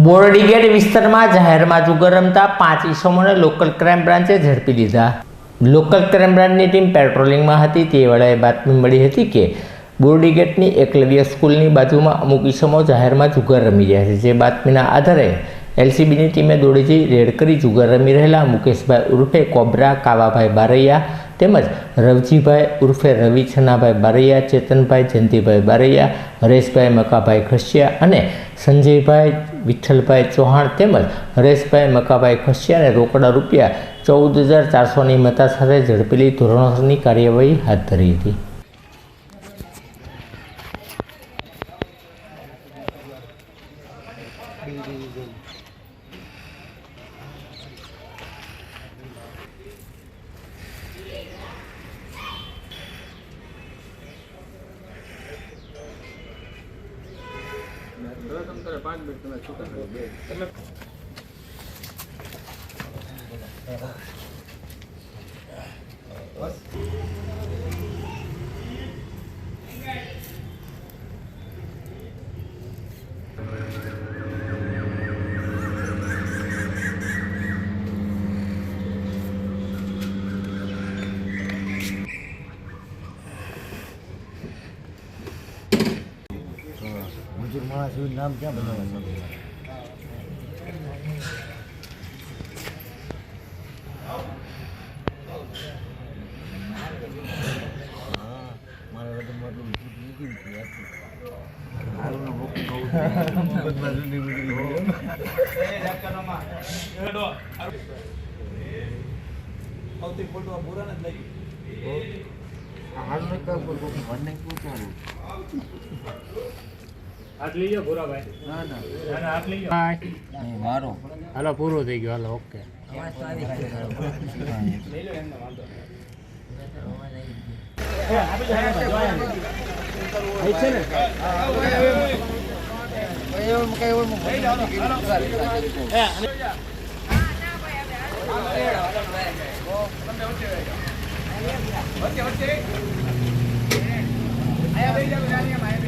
બોરડી gate વિસ્તારમાં જાહેરમાં જુગાર રમતા 5 ઈસમોને લોકલ ક્રાઇમ બ્રાન્ચે ઝડપી લીધા। લોકલ ક્રાઇમ બ્રાન્ચની ટીમ પેટ્રોલિંગમાં હતી તે વેળાએ બાતમી મળી હતી કે બોરડી ગેટની એકલવ્ય સ્કૂલની બાજુમાં અમુક ઈસમો જાહેરમાં જુગાર રમી રહ્યા છે। જે બાતમીના આધારે એલસીબીની ટીમે દોડી જઈ રેડ કરી જુગાર રમી રહેલા મુકેશભાઈ ઉર્ફે કોબરા કાવાભાઈ બારૈયા તેમજ રવજીભાઈ ઉર્ફે રવિ છનાભાઈ બારૈયા, ચેતનભાઈ જયંતિભાઈ બારૈયા, હરેશભાઈ મકાભાઈ ખસિયા અને સંજયભાઈ વિઠ્ઠલભાઈ ચૌહાણ તેમજ હરેશભાઈ મકાભાઈ ખસિયાને રોકડા રૂપિયા 14,400ની મત્તા સાથે ઝડપેલી ધોરણસરની કાર્યવાહી હાથ ધરી હતી। नाम क्या बना हाथ लीजिए पूरा भाई। ना ना ना हाथ लीजिए नहीं मारो हालो पूरो થઈ ગયો હાલો ઓકે આવાજ તો આવી લઈ લો એમને વાંધો એ આપી દો આઈ છે ને ઓય કઈ ઓય લઈ જાવ એ વચ્ચે આયા લઈ જાવ રાણીયા માં